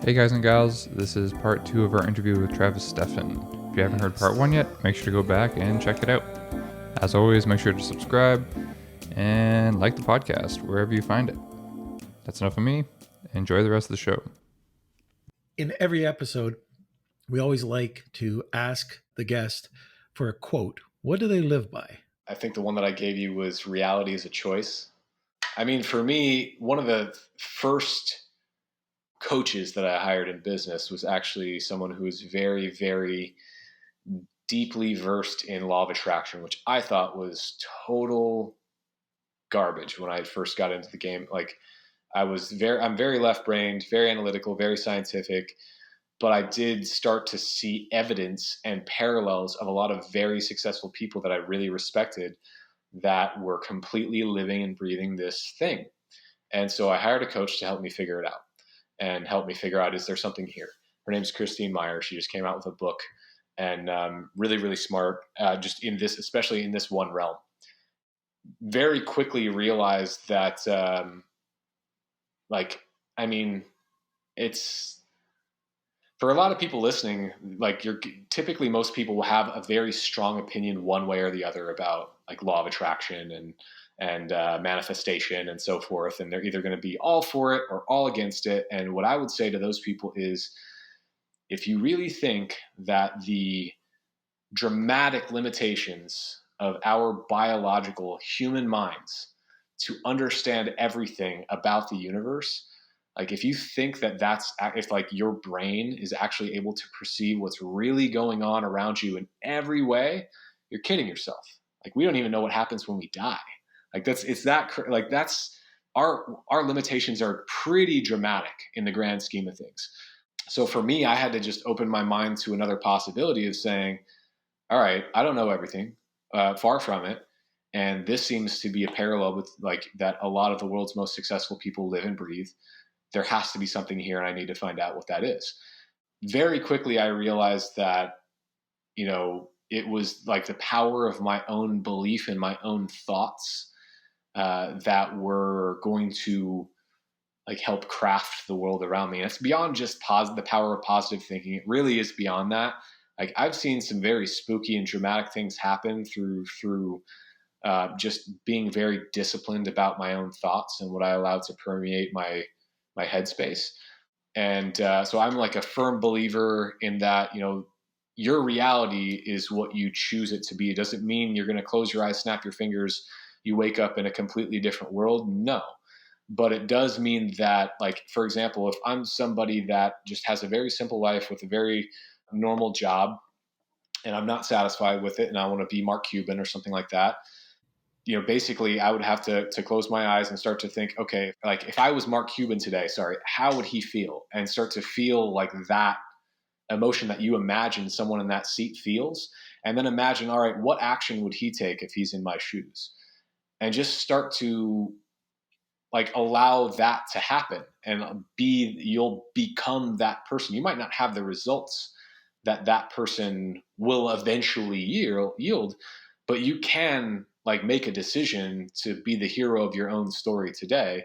Hey guys and gals, this is part 2 of our interview with Travis Steffen. If you haven't heard part 1 yet, make sure to go back and check it out. As always, make sure to subscribe and like the podcast wherever you find it. That's enough of me. Enjoy the rest of the show. In every episode, we always like to ask the guest for a quote. What do they live by? I think the one that I gave you was reality is a choice. I mean, for me, one of the first coaches that I hired in business was actually someone who was very, very deeply versed in law of attraction, which I thought was total garbage when I first got into the game. Like I'm very left-brained, very analytical, very scientific, but I did start to see evidence and parallels of a lot of very successful people that I really respected that were completely living and breathing this thing. And so I hired a coach to help me figure it out and help me figure out, is there something here? Her name's Christine Meyer. She just came out with a book and really, really smart, just in this, especially in this one realm. Very quickly realized that, it's, for a lot of people listening, like typically most people will have a very strong opinion one way or the other about like law of attraction and manifestation and so forth. And they're either going to be all for it or all against it. And what I would say to those people is, if you really think that the dramatic limitations of our biological human minds to understand everything about the universe, like if you think that if like your brain is actually able to perceive what's really going on around you in every way, you're kidding yourself. Like we don't even know what happens when we die. Like our limitations are pretty dramatic in the grand scheme of things. So for me, I had to just open my mind to another possibility of saying, all right, I don't know everything, far from it. And this seems to be a parallel with like that a lot of the world's most successful people live and breathe. There has to be something here and I need to find out what that is. Very quickly, I realized that, it was like the power of my own belief and my own thoughts that were going to like help craft the world around me. And it's beyond just the power of positive thinking. It really is beyond that. Like I've seen some very spooky and dramatic things happen through just being very disciplined about my own thoughts and what I allowed to permeate my headspace. And so I'm like a firm believer in that, your reality is what you choose it to be. It doesn't mean you're going to close your eyes, snap your fingers, you wake up in a completely different world. No. But it does mean that, like, for example, if I'm somebody that just has a very simple life with a very normal job and I'm not satisfied with it and I want to be Mark Cuban or something like that, basically I would have to close my eyes and start to think, okay, like if I was Mark Cuban today, how would he feel? And start to feel like that emotion that you imagine someone in that seat feels. And then imagine, all right, what action would he take if he's in my shoes? And just start to like allow that to happen and you'll become that person. You might not have the results that person will eventually yield, but you can like make a decision to be the hero of your own story today.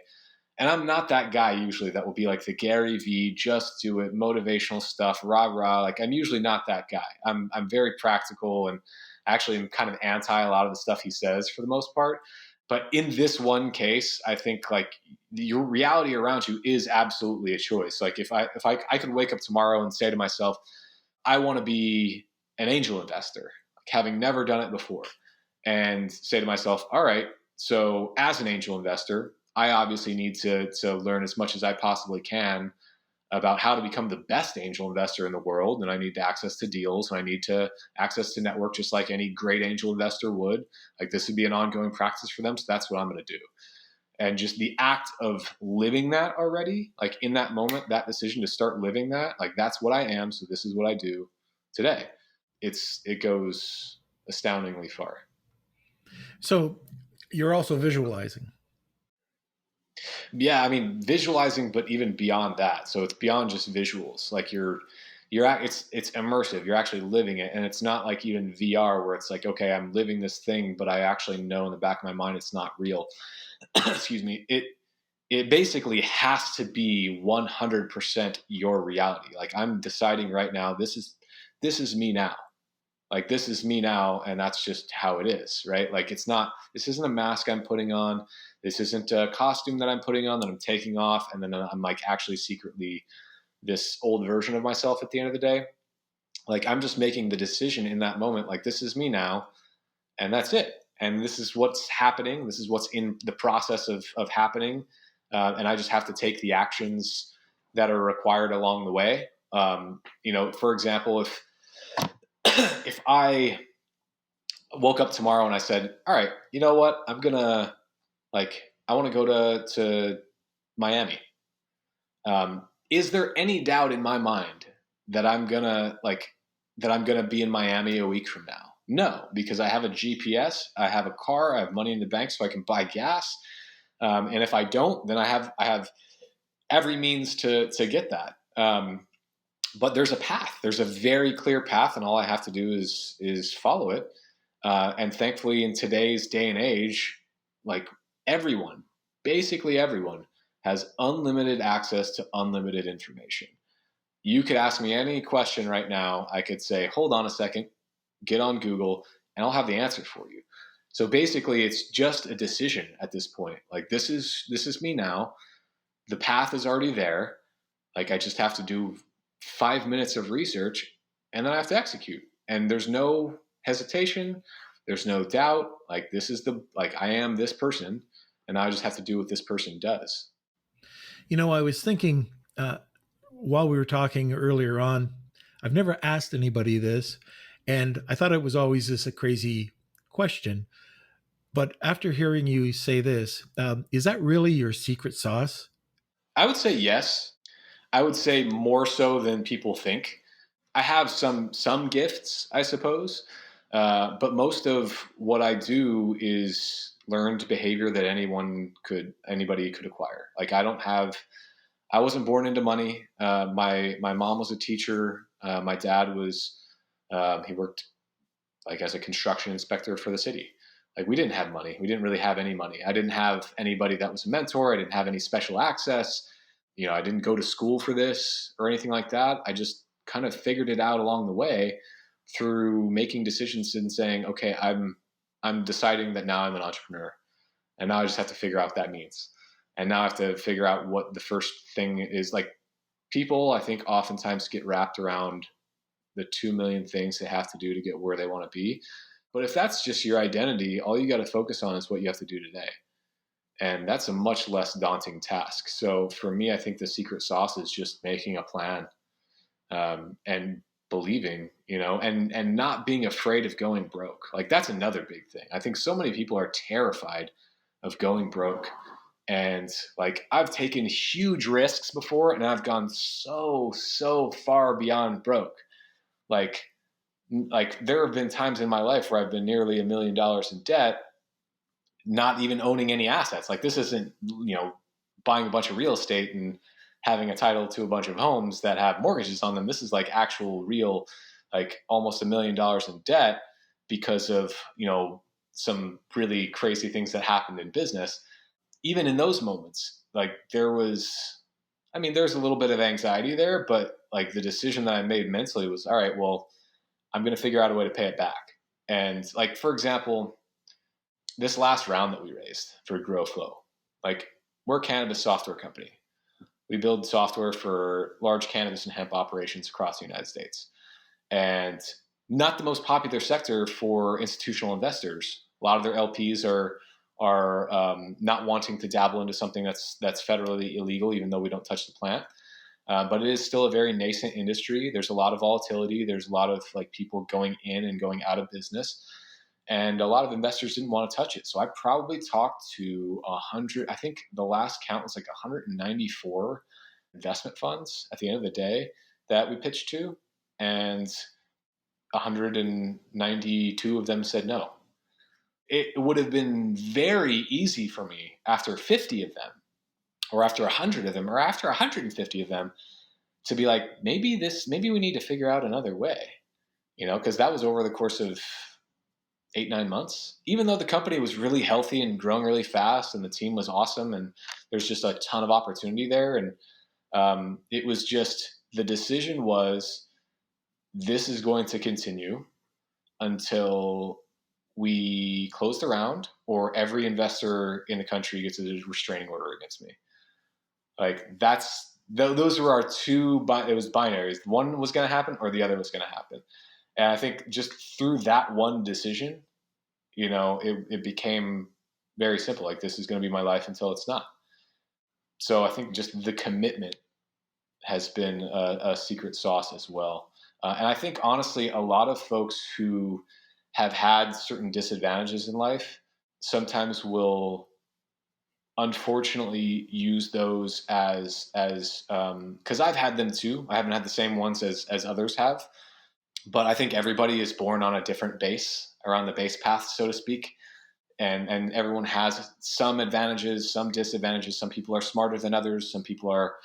And I'm not that guy usually that will be like the Gary V, just do it, motivational stuff, rah, rah. Like I'm usually not that guy. I'm very practical and actually I'm kind of anti a lot of the stuff he says for the most part. But in this one case, I think like your reality around you is absolutely a choice. Like if I could wake up tomorrow and say to myself, I want to be an angel investor, like having never done it before, and say to myself, all right, so as an angel investor, I obviously need to learn as much as I possibly can about how to become the best angel investor in the world. And I need access to deals and I need to access to network just like any great angel investor would. Like this would be an ongoing practice for them. So that's what I'm going to do. And just the act of living that already, like in that moment, that decision to start living that, like that's what I am. So this is what I do today. It goes astoundingly far. So you're also visualizing. Yeah, I mean visualizing, but even beyond that. So it's beyond just visuals. Like it's immersive. You're actually living it, and it's not like even VR where it's like, okay, I'm living this thing, but I actually know in the back of my mind it's not real. Excuse me. it basically has to be 100% your reality. Like I'm deciding right now, this is me now. Like this is me now, and that's just how it is, right? Like this isn't a mask I'm putting on. This isn't a costume that I'm putting on that I'm taking off, and then I'm like actually secretly this old version of myself at the end of the day. Like I'm just making the decision in that moment, like this is me now, and that's it. And this is what's happening. This is what's in the process of happening. And I just have to take the actions that are required along the way. For example, if I woke up tomorrow and I said, all right, you know what? I want to go to Miami. Is there any doubt in my mind that I'm going to be in Miami a week from now? No, because I have a GPS, I have a car, I have money in the bank so I can buy gas. And if I don't, then I have every means to get that. But there's a path. There's a very clear path, and all I have to do is follow it. And thankfully, in today's day and age, like basically everyone has unlimited access to unlimited information. You could ask me any question right now. I could say, hold on a second, get on Google, and I'll have the answer for you. So basically, it's just a decision at this point. Like this is me now. The path is already there. Like I just have to do 5 minutes of research, and then I have to execute. And there's no hesitation. There's no doubt. Like I am this person, and I just have to do what this person does. I was thinking while we were talking earlier on, I've never asked anybody this, and I thought it was always just a crazy question. But after hearing you say this, is that really your secret sauce? I would say yes. I would say more so than people think. I have some gifts, I suppose, but most of what I do is learned behavior that anybody could acquire. Like I wasn't born into money. My mom was a teacher. My dad he worked like as a construction inspector for the city. Like we didn't have money. We didn't really have any money. I didn't have anybody that was a mentor. I didn't have any special access. I didn't go to school for this or anything like that. I just kind of figured it out along the way through making decisions and saying, okay, I'm deciding that now I'm an entrepreneur, and now I just have to figure out what that means. And now I have to figure out what the first thing is. Like people, I think oftentimes get wrapped around the 2 million things they have to do to get where they want to be. But if that's just your identity, all you got to focus on is what you have to do today. And that's a much less daunting task. So for me, I think the secret sauce is just making a plan and believing, and not being afraid of going broke. Like that's another big thing. I think so many people are terrified of going broke. And like I've taken huge risks before, and I've gone so far beyond broke. Like there have been times in my life where I've been nearly $1 million in debt, not even owning any assets. Like this isn't, buying a bunch of real estate and having a title to a bunch of homes that have mortgages on them. This is like actual real, like almost $1 million in debt because of, some really crazy things that happened in business. Even in those moments, like there's a little bit of anxiety there, but like the decision that I made mentally was, all right, well, I'm going to figure out a way to pay it back. And like, for example, this last round that we raised for Growflow, like we're a cannabis software company. We build software for large cannabis and hemp operations across the United States, and not the most popular sector for institutional investors. A lot of their LPs are not wanting to dabble into something that's federally illegal, even though we don't touch the plant. But it is still a very nascent industry. There's a lot of volatility. There's a lot of like people going in and going out of business. And a lot of investors didn't want to touch it. So I probably talked to 100, I think the last count was like 194 investment funds at the end of the day that we pitched to. And 192 of them said no. It would have been very easy for me after 50 of them, or after 100 of them, or after 150 of them to be like, maybe we need to figure out another way, because that was over the course of 8-9 months, even though the company was really healthy and growing really fast and the team was awesome and there's just a ton of opportunity there. And it was just, the decision was, this is going to continue until we close the round or every investor in the country gets a restraining order against me. Like those were our two, it was binaries. One was going to happen or the other was going to happen. And I think just through that one decision, it became very simple. Like, this is going to be my life until it's not. So I think just the commitment has been a secret sauce as well. And I think, honestly, a lot of folks who have had certain disadvantages in life sometimes will unfortunately use those as because I've had them too. I haven't had the same ones as others have, but I think everybody is born on a different base, or on the base path, so to speak. And everyone has some advantages, some disadvantages. Some people are smarter than others. Some people are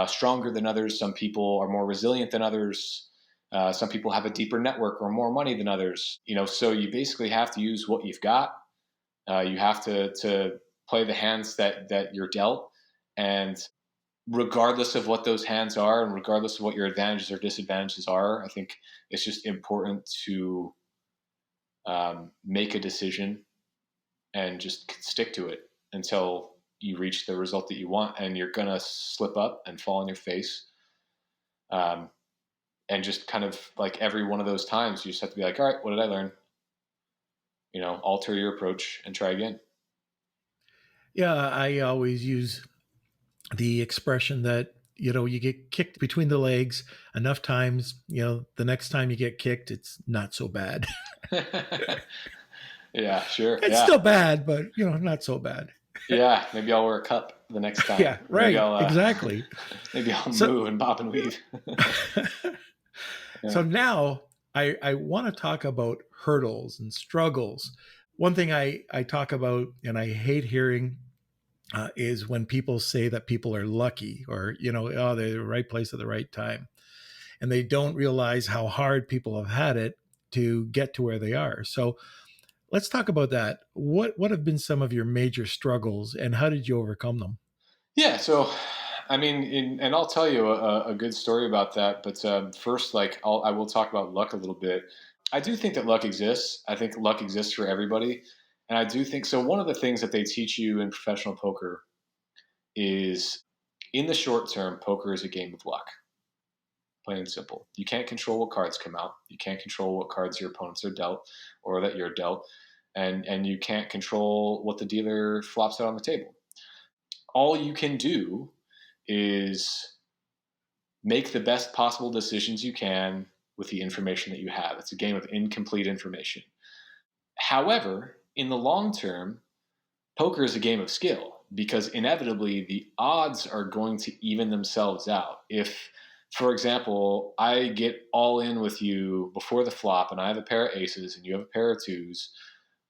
stronger than others. Some people are more resilient than others. Some people have a deeper network or more money than others. So you basically have to use what you've got. You have to play the hands that you're dealt. And regardless of what those hands are, and regardless of what your advantages or disadvantages are, I think it's just important to make a decision and just stick to it until you reach the result that you want. And you're going to slip up and fall on your face. And just kind of like every one of those times, you just have to be like, all right, what did I learn? Alter your approach and try again. Yeah, I always use the expression that, you get kicked between the legs enough times, the next time you get kicked, it's not so bad. Yeah, sure. It's still bad, but not so bad. Yeah, maybe I'll wear a cup the next time. Yeah, right. Maybe Exactly. Maybe I'll move and bob and weave. So now I want to talk about hurdles and struggles. One thing I talk about, and I hate hearing, is when people say that people are lucky, or, oh, they're in the right place at the right time. And they don't realize how hard people have had it to get to where they are. So let's talk about that. What have been some of your major struggles, and how did you overcome them? Yeah. So, I mean, and I'll tell you a good story about that. But first, I will talk about luck a little bit. I do think that luck exists. I think luck exists for everybody. And I do think so. One of the things that they teach you in professional poker is, in the short term, poker is a game of luck. Plain and simple. You can't control what cards come out. You can't control what cards your opponents are dealt or that you're dealt. And you can't control what the dealer flops out on the table. All you can do is make the best possible decisions you can with the information that you have. It's a game of incomplete information. However, in the long term, poker is a game of skill, because inevitably the odds are going to even themselves out. If, for example, I get all in with you before the flop and I have a pair of aces and you have a pair of twos,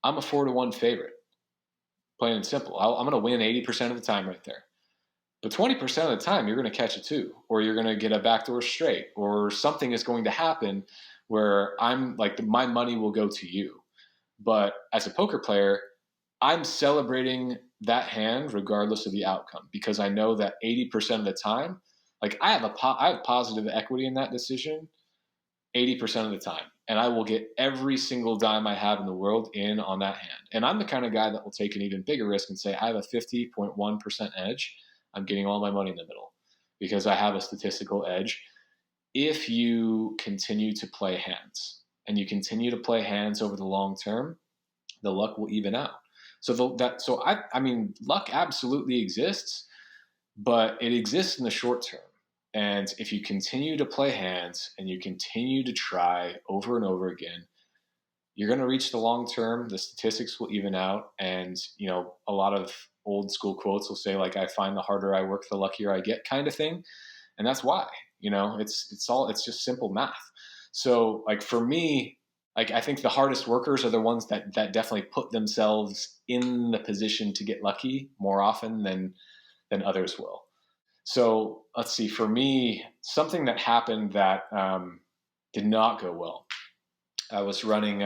I'm a 4-1 favorite. Plain and simple. I'm going to win 80% of the time right there. But 20% of the time, you're going to catch a two, or you're going to get a backdoor straight, or something is going to happen where I'm like, my money will go to you. But as a poker player, I'm celebrating that hand regardless of the outcome, because I know that 80% of the time, like I have positive equity in that decision 80% of the time. And I will get every single dime I have in the world in on that hand. And I'm the kind of guy that will take an even bigger risk and say, I have a 50.1% edge. I'm getting all my money in the middle because I have a statistical edge. If you continue to play hands, and you continue to play hands over the long term, the luck will even out. I mean, luck absolutely exists, but it exists in the short term. And if you continue to play hands and you continue to try over and over again, you're going to reach the long term. The statistics will even out. And, a lot of old school quotes will say, like, I find the harder I work, the luckier I get, kind of thing. And that's why, it's just simple math. So, like, for me, like, I think the hardest workers are the ones that definitely put themselves in the position to get lucky more often than others will. So let's see, for me, something that happened that did not go well. I was running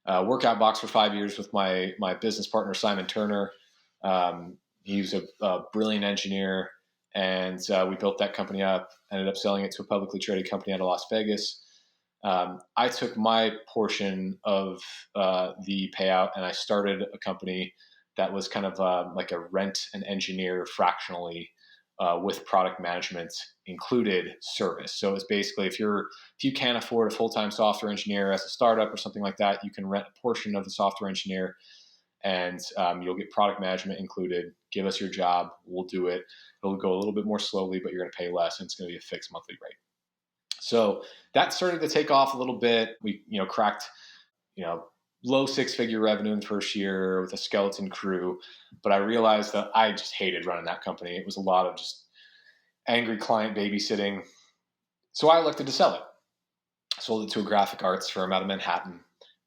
workout box for 5 years with my business partner, Simon Turner. He was a brilliant engineer, and we built that company up, ended up selling it to a publicly traded company out of Las Vegas. I took my portion of the payout, and I started a company that was kind of like a rent and engineer fractionally with product management included service. So it's basically if you can't afford a full-time software engineer as a startup or something like that, you can rent a portion of the software engineer, and you'll get product management included. Give us your job, we'll do it. It'll go a little bit more slowly, but you're going to pay less, and it's going to be a fixed monthly rate. So that started to take off a little bit. We cracked low six-figure revenue in the first year with a skeleton crew, but I realized that I just hated running that company. It was a lot of just angry client babysitting. So I elected to sell it. Sold it to a graphic arts firm out of Manhattan.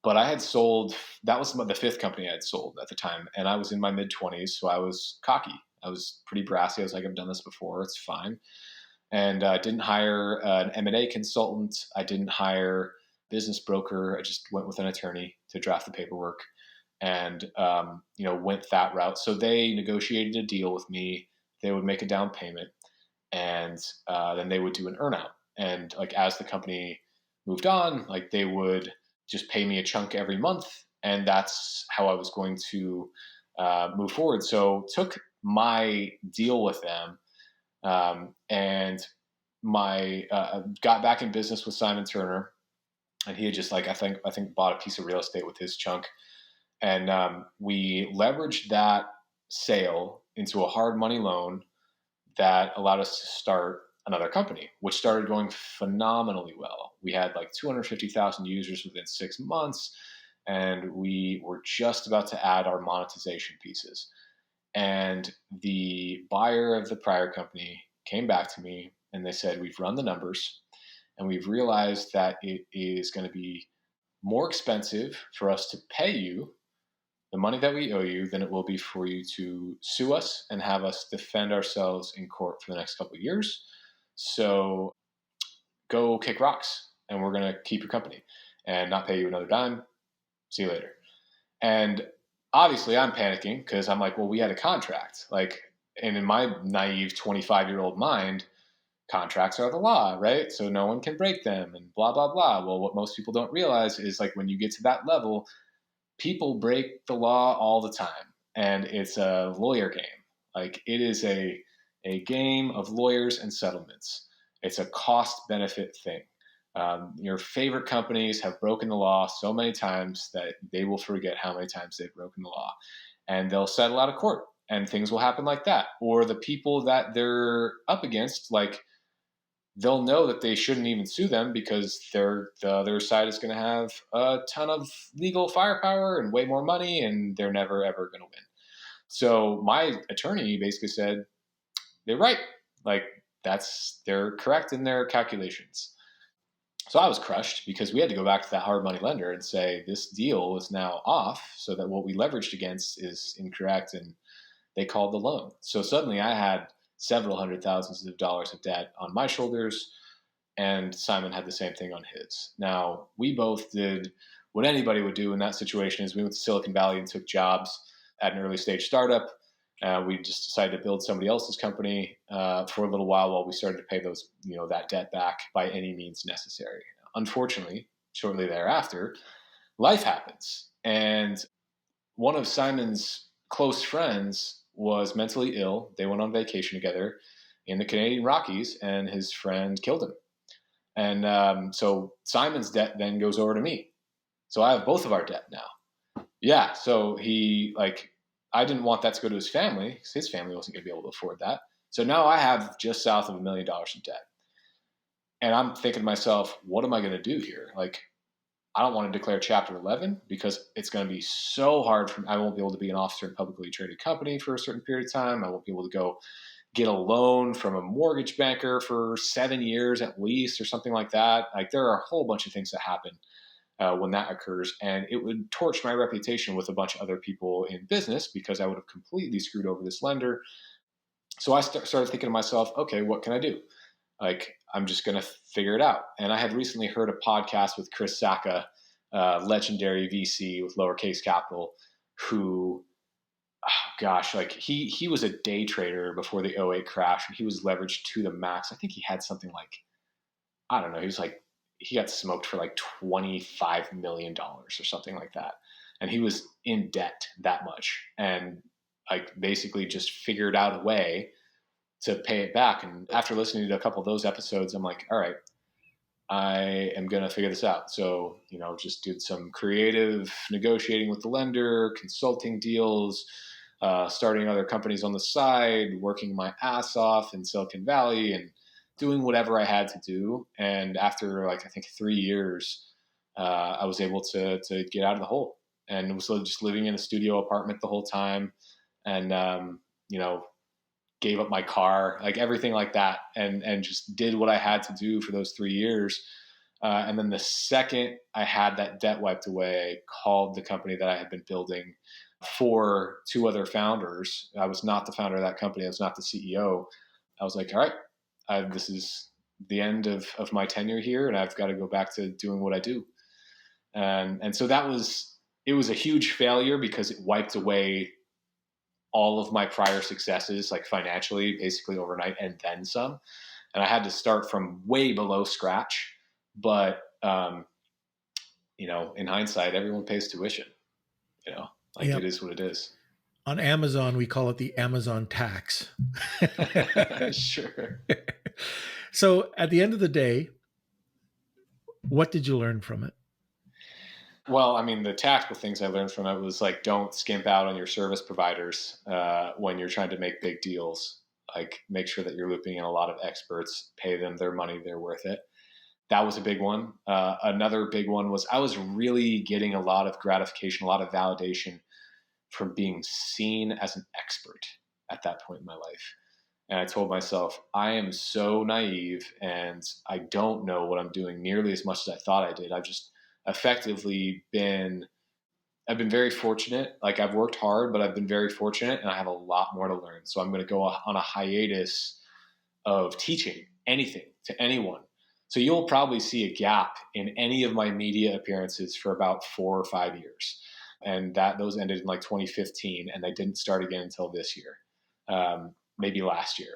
But I had sold, that was the fifth company I had sold at the time, and I was in my mid-20s, so I was cocky. I was pretty brassy. I was like, I've done this before. It's fine. And I didn't hire an M&A consultant. I didn't hire a business broker. I just went with an attorney to draft the paperwork and, went that route. So they negotiated a deal with me. They would make a down payment, and then they would do an earnout. And like as the company moved on, like they would just pay me a chunk every month, and that's how I was going to move forward. So took my deal with them, and my got back in business with Simon Turner, and he had just I think bought a piece of real estate with his chunk, and we leveraged that sale into a hard money loan that allowed us to start another company, which started going phenomenally well. We had like 250,000 users within 6 months, and we were just about to add our monetization pieces. And the buyer of the prior company came back to me and they said, we've run the numbers and we've realized that it is going to be more expensive for us to pay you the money that we owe you than it will be for you to sue us and have us defend ourselves in court for the next couple of years. So go kick rocks, and we're going to keep your company and not pay you another dime. See you later. And obviously I'm panicking because I'm like, well, we had a contract. And in my naive 25-year-old mind, contracts are the law, right? So no one can break them and blah, blah, blah. Well, what most people don't realize is when you get to that level, people break the law all the time, and it's a lawyer game. It is a game of lawyers and settlements. It's a cost benefit thing. Your favorite companies have broken the law so many times that they will forget how many times they've broken the law, and they'll settle out of court, and things will happen like that. Or the people that they're up against, they'll know that they shouldn't even sue them because the other side is going to have a ton of legal firepower and way more money, and they're never, ever going to win. So my attorney basically said, they're right. They're correct in their calculations. So I was crushed because we had to go back to that hard money lender and say, this deal is now off so that what we leveraged against is incorrect. And they called the loan. So suddenly I had several hundred thousands of dollars of debt on my shoulders, and Simon had the same thing on his. Now, we both did what anybody would do in that situation is we went to Silicon Valley and took jobs at an early stage startup. We just decided to build somebody else's company for a little while we started to pay those, that debt back by any means necessary. Unfortunately, shortly thereafter, life happens. And one of Simon's close friends was mentally ill. They went on vacation together in the Canadian Rockies, and his friend killed him. And so Simon's debt then goes over to me. So I have both of our debt now. Yeah. So I didn't want that to go to his family because his family wasn't going to be able to afford that. So now I have just south of $1 million in debt. And I'm thinking to myself, what am I going to do here? I don't want to declare Chapter 11 because it's going to be so hard I won't be able to be an officer in a publicly traded company for a certain period of time. I won't be able to go get a loan from a mortgage banker for 7 years at least or something like that. There are a whole bunch of things that happen when that occurs, and it would torch my reputation with a bunch of other people in business because I would have completely screwed over this lender. So I started thinking to myself, okay, what can I do? I'm just going to figure it out. And I had recently heard a podcast with Chris Sacca legendary VC with lowercase capital, who, oh gosh, like he was a day trader before the '08 crash, and he was leveraged to the max. I think he had something like, I don't know, he got smoked for like $25 million or something like that. And he was in debt that much, and like basically just figured out a way to pay it back. And after listening to a couple of those episodes, I'm like, all right, I am going to figure this out. So, just did some creative negotiating with the lender, consulting deals, starting other companies on the side, working my ass off in Silicon Valley, and doing whatever I had to do. And after I think 3 years, I was able to get out of the hole, and was just living in a studio apartment the whole time. And, gave up my car, like everything like that, and just did what I had to do for those 3 years. And then the second I had that debt wiped away, I called the company that I had been building for 2 other founders. I was not the founder of that company. I was not the CEO. I was like, all right, this is the end of my tenure here, and I've got to go back to doing what I do. And so it was a huge failure because it wiped away all of my prior successes, like financially, basically overnight, and then some. And I had to start from way below scratch. But, in hindsight, everyone pays tuition, It is what it is. On Amazon, we call it the Amazon tax. Sure. So at the end of the day, what did you learn from it? Well, I mean, the tactical things I learned from it was like, don't skimp out on your service providers when you're trying to make big deals. Like, make sure that you're looping in a lot of experts, pay them their money, they're worth it. That was a big one. Another big one was I was really getting a lot of gratification, a lot of validation from being seen as an expert at that point in my life. And I told myself, I am so naive and I don't know what I'm doing nearly as much as I thought I did. I've just effectively I've been very fortunate. Like, I've worked hard, but I've been very fortunate, and I have a lot more to learn. So I'm going to go on a hiatus of teaching anything to anyone. So you'll probably see a gap in any of my media appearances for about 4 or 5 years. And those ended in 2015, and they didn't start again until this year, maybe last year.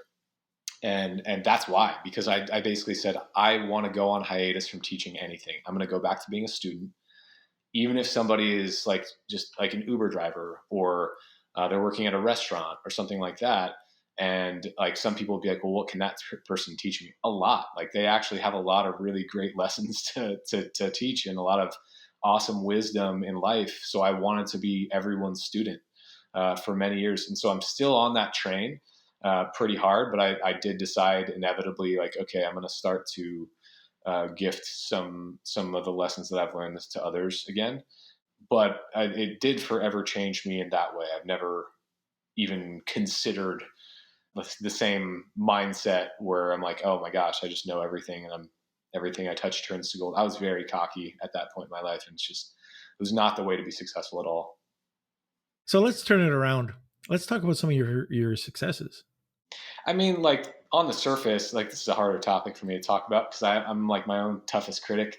And that's why, because I basically said, I want to go on hiatus from teaching anything. I'm going to go back to being a student. Even if somebody is just like an Uber driver, or they're working at a restaurant or something like that. And some people will be like, well, what can that person teach me? A lot. Like, they actually have a lot of really great lessons to teach, and a lot of awesome wisdom in life. So I wanted to be everyone's student for many years. And so I'm still on that train pretty hard, but I did decide inevitably, okay, I'm going to start to gift some of the lessons that I've learned to others again. But it did forever change me in that way. I've never even considered the same mindset where I'm like, oh my gosh, I just know everything, and everything I touch turns to gold. I was very cocky at that point in my life, and it was not the way to be successful at all. So let's turn it around. Let's talk about some of your successes. I mean, on the surface, this is a harder topic for me to talk about because I'm my own toughest critic.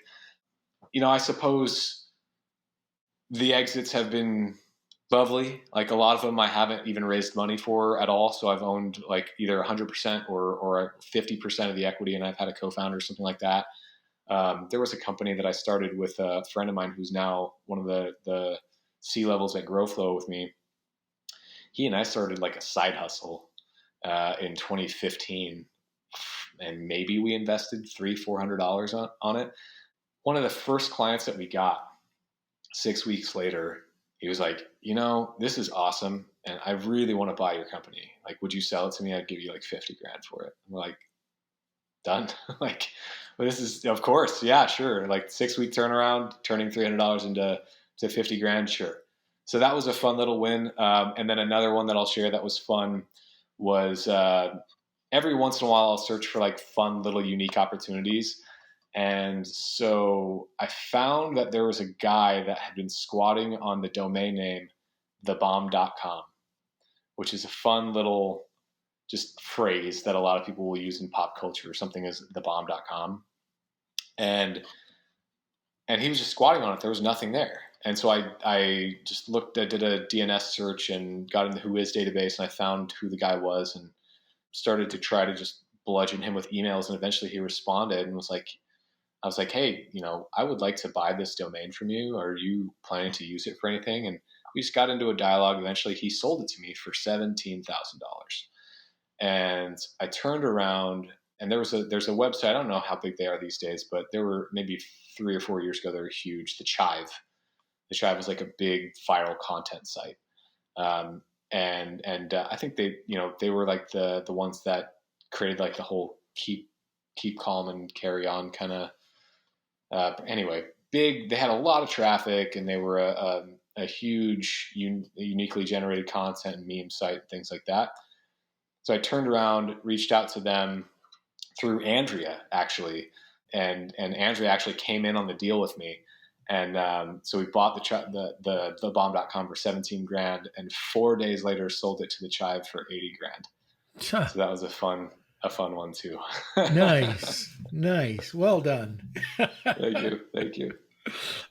I suppose the exits have been lovely. A lot of them I haven't even raised money for at all. So I've owned either 100% or 50% of the equity, and I've had a co-founder or something like that. There was a company that I started with a friend of mine who's now one of the C-levels at Growflow with me. He and I started a side hustle in 2015, and maybe we invested $300-400 on it. One of the first clients that we got, 6 weeks later, he was like, this is awesome, and I really want to buy your company. Would you sell it to me? I'd give you $50,000 for it. And we're like, done. Well, this is, of course, yeah, sure. 6 week turnaround, turning $300 into $50,000, sure. So that was a fun little win. And then another one that I'll share that was fun was every once in a while I'll search for fun little unique opportunities. And so I found that there was a guy that had been squatting on the domain name thebomb.com, which is a fun little just phrase that a lot of people will use in pop culture. Something as thebomb.com. And and he was just squatting on it. There was nothing there. And so I just did a DNS search and got in the Whois database, and I found who the guy was and started to try to just bludgeon him with emails. And eventually he responded and I was like, hey, I would like to buy this domain from you. Are you planning to use it for anything? And we just got into a dialogue. Eventually he sold it to me for $17,000. And I turned around, and there's a website. I don't know how big they are these days, but there were maybe 3 or 4 years ago, they were huge. The Chive. The Chive was like a big viral content site. And I think they were like the ones that created like the whole keep calm and carry on kind of, anyway, big. They had a lot of traffic, and they were a huge, uniquely generated content and meme site, things like that. So I turned around, reached out to them through Andrea, actually, and Andrea actually came in on the deal with me. And so we bought the bomb.com for 17 grand, and 4 days later sold it to the Chive for 80 grand. So that was a fun one too. Nice. Well done. Thank you.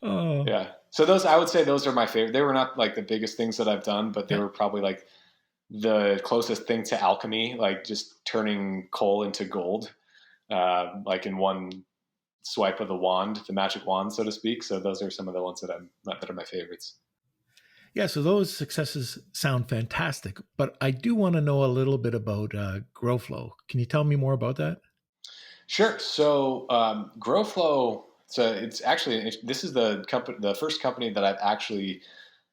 Oh yeah. So I would say those are my favorite. They were not like the biggest things that I've done, but they were probably like the closest thing to alchemy, like just turning coal into gold, like in one swipe of the magic wand, so to speak. So those are some of the ones that are my favorites. Yeah, so those successes sound fantastic, but I do want to know a little bit about Growflow. Can you tell me more about that? Sure. So Growflow. So it's actually, this is the first company that I've actually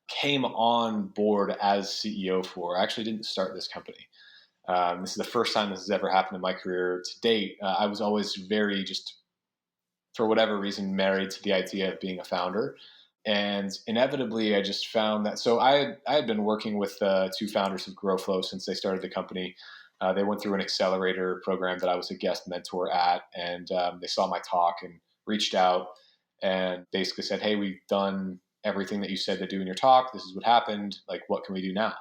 came on board as CEO for. I actually didn't start this company. This is the first time this has ever happened in my career to date. I was always very, just for whatever reason, married to the idea of being a founder. And inevitably, I just found that. So I had been working with two founders of Growflow since they started the company. They went through an accelerator program that I was a guest mentor at, and they saw my talk and reached out and basically said, hey, we've done everything that you said to do in your talk. This is what happened. Like, what can we do now?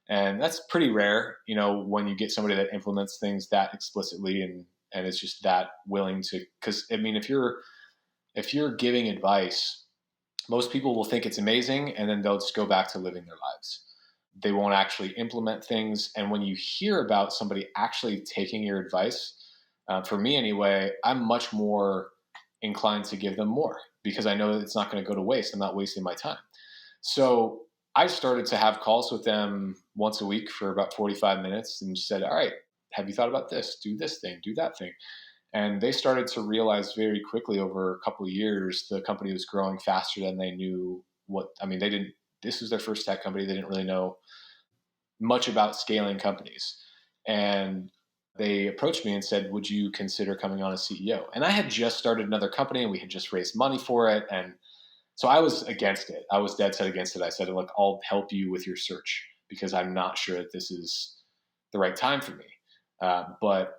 And that's pretty rare, when you get somebody that implements things that explicitly and is just that willing to. Because I mean, if you're giving advice, most people will think it's amazing, and then they'll just go back to living their lives. They won't actually implement things. And when you hear about somebody actually taking your advice, for me anyway, I'm much more inclined to give them more because I know that it's not going to go to waste. I'm not wasting my time. So I started to have calls with them once a week for about 45 minutes and said, all right, have you thought about this? Do this thing, do that thing. And they started to realize very quickly over a couple of years, the company was growing faster than they knew this was their first tech company. They didn't really know much about scaling companies. And they approached me and said, would you consider coming on as CEO? And I had just started another company and we had just raised money for it. And so I was against it. I was dead set against it. I said, look, I'll help you with your search because I'm not sure that this is the right time for me. But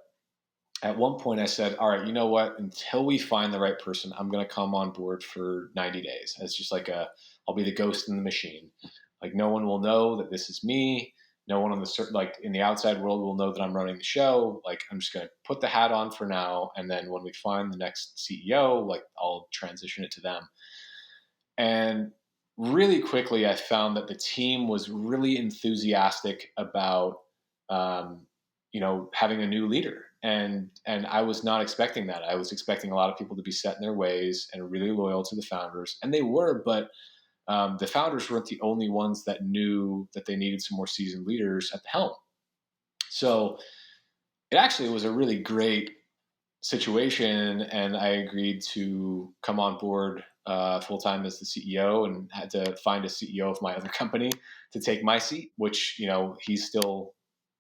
at one point I said, all right, you know what? Until we find the right person, I'm going to come on board for 90 days. It's just like I'll be the ghost in the machine. Like no one will know that this is me. No one in the outside world will know that I'm running the show. Like I'm just going to put the hat on for now. And then when we find the next CEO, like I'll transition it to them. And really quickly, I found that the team was really enthusiastic about, having a new leader. And I was not expecting that. I was expecting a lot of people to be set in their ways and really loyal to the founders. And they were, but the founders weren't the only ones that knew that they needed some more seasoned leaders at the helm. So it actually was a really great situation. And I agreed to come on board full-time as the CEO and had to find a CEO of my other company to take my seat, which, he's still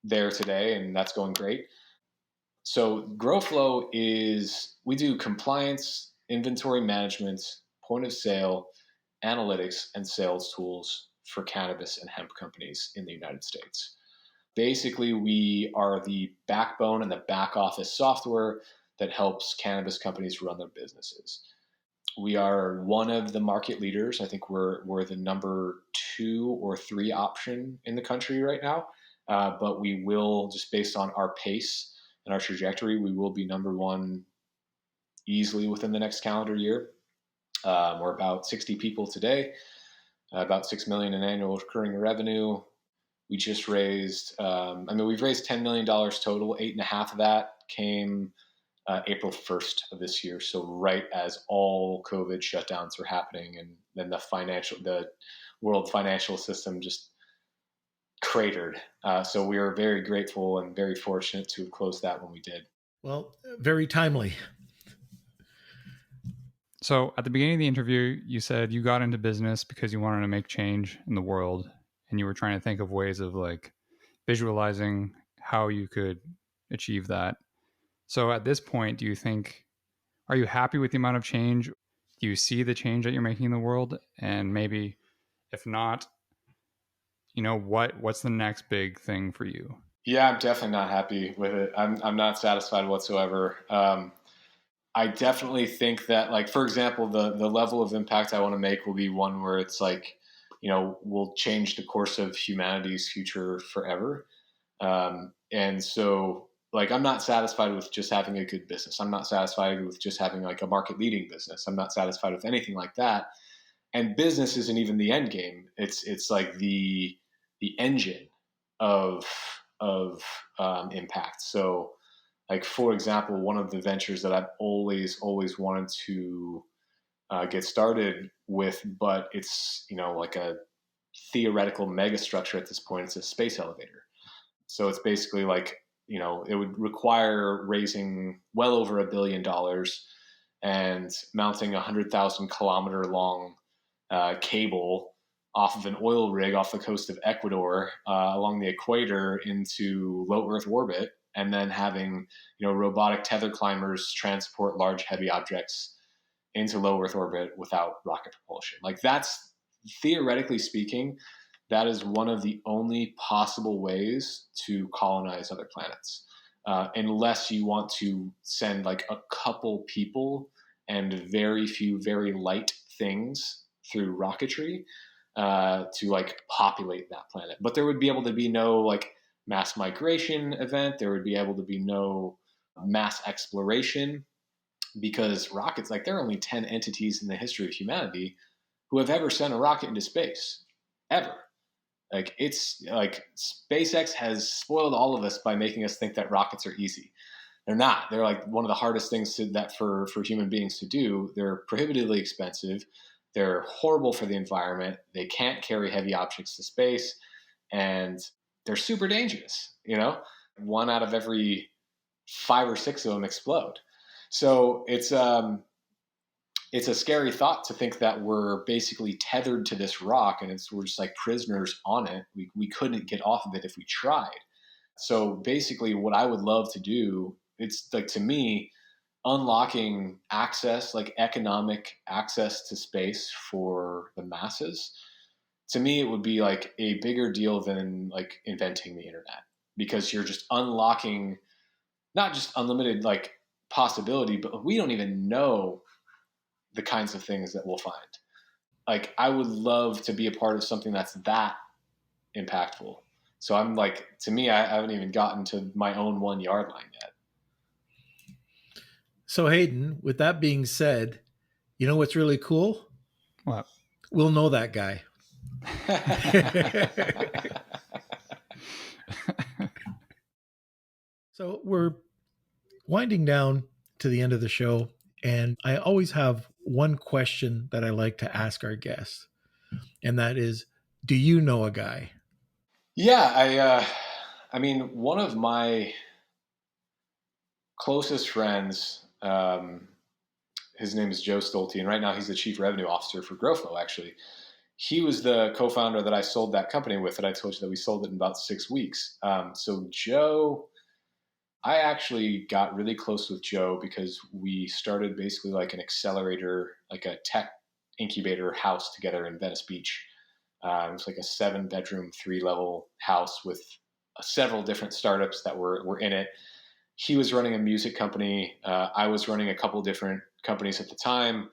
there today and that's going great. So Growflow we do compliance, inventory management, point of sale, analytics, and sales tools for cannabis and hemp companies in the United States. Basically, we are the backbone and the back office software that helps cannabis companies run their businesses. We are one of the market leaders. I think we're the number 2 or 3 option in the country right now. But we will, just based on our pace and our trajectory, we will be number 1 easily within the next calendar year. We're about 60 people today, about $6 million in annual recurring revenue. We just raised, we've raised $10 million total. 8.5 of that came April 1st of this year. So right as all COVID shutdowns were happening, and then the world financial system just cratered. So we are very grateful and very fortunate to have closed that when we did. Well, very timely. So at the beginning of the interview, you said you got into business because you wanted to make change in the world, and you were trying to think of ways of like visualizing how you could achieve that. So at this point, are you happy with the amount of change? Do you see the change that you're making in the world? And maybe if not, what's the next big thing for you? Yeah, I'm definitely not happy with it. I'm not satisfied whatsoever. I definitely think that, like, for example, the level of impact I want to make will be one where it's like, will change the course of humanity's future forever. And so, like, I'm not satisfied with just having a good business. I'm not satisfied with just having like a market leading business. I'm not satisfied with anything like that. And business isn't even the end game. It's like the engine of impact. So, like, for example, one of the ventures that I've always wanted to get started with, but it's like a theoretical mega structure at this point. It's a space elevator. So it's basically like, it would require raising well over $1 billion and mounting 100,000 kilometer long cable off of an oil rig off the coast of Ecuador along the equator into low Earth orbit, and then having robotic tether climbers transport large heavy objects into low Earth orbit without rocket propulsion. Like, that's, theoretically speaking, that is one of the only possible ways to colonize other planets, unless you want to send like a couple people and very few very light things through rocketry to like populate that planet. But there would be able to be no like mass migration event. There would be able to be no mass exploration, because rockets, like, there are only 10 entities in the history of humanity who have ever sent a rocket into space, ever. Like, it's like SpaceX has spoiled all of us by making us think that rockets are easy. They're not. They're like one of the hardest things for human beings to do. They're prohibitively expensive. They're horrible for the environment. They can't carry heavy objects to space, and they're super dangerous. 1 out of every 5 or 6 of them explode. So it's a scary thought to think that we're basically tethered to this rock, and we're just like prisoners on it. We couldn't get off of it if we tried. So basically, what I would love to do, it's like, to me, unlocking access, like economic access to space for the masses. To me, it would be like a bigger deal than like inventing the internet, because you're just unlocking not just unlimited like possibility, but we don't even know the kinds of things that we'll find. Like, I would love to be a part of something that's that impactful. So I'm like, to me, I haven't even gotten to my own 1 yard line yet. So Hayden, with that being said, you know what's really cool? What? We'll know that guy. So we're winding down to the end of the show, and I always have one question that I like to ask our guests, and that is, do you know a guy? Yeah, one of my closest friends, his name is Joe Stolte, and right now he's the chief revenue officer for Growflow, actually. He was the co-founder that I sold that company with, that I told you that we sold it in about 6 weeks. So Joe, I actually got really close with Joe because we started basically like an accelerator, like a tech incubator house together in Venice Beach. It was like a 7-bedroom, 3-level house with several different startups that were in it. He was running a music company. I was running a couple different companies at the time.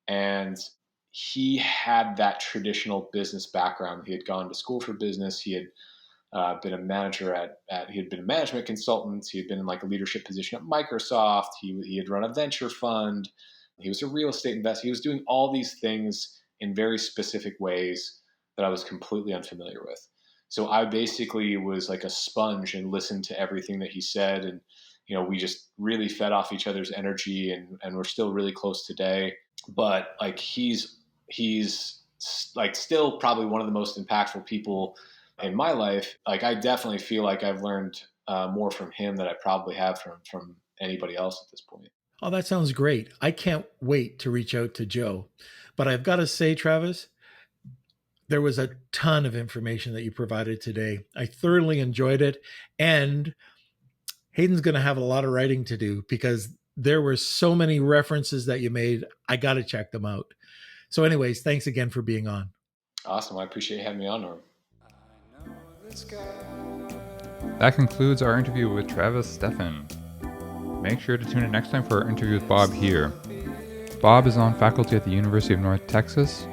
And he had that traditional business background. He had gone to school for business. He had been a manager he had been a management consultant. He had been in like a leadership position at Microsoft. He had run a venture fund. He was a real estate investor. He was doing all these things in very specific ways that I was completely unfamiliar with. So I basically was like a sponge and listened to everything that he said. And, we just really fed off each other's energy, and we're still really close today. But like, he's like still probably one of the most impactful people in my life. Like, I definitely feel like I've learned more from him than I probably have from anybody else at this point. Oh, that sounds great. I can't wait to reach out to Joe. But I've got to say, Travis, there was a ton of information that you provided today. I thoroughly enjoyed it. And Hayden's going to have a lot of writing to do because there were so many references that you made. I got to check them out. So anyways, thanks again for being on. Awesome. I appreciate you having me on, Norm. That concludes our interview with Travis Steffen. Make sure to tune in next time for our interview with Bob here. Bob is on faculty at the University of North Texas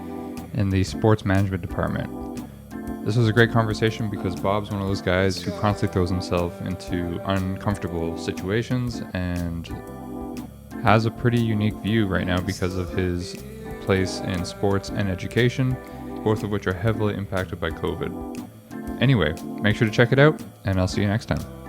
in the sports management department. This was a great conversation because Bob's one of those guys who constantly throws himself into uncomfortable situations and has a pretty unique view right now because of his place in sports and education, both of which are heavily impacted by COVID. Anyway, make sure to check it out, and I'll see you next time.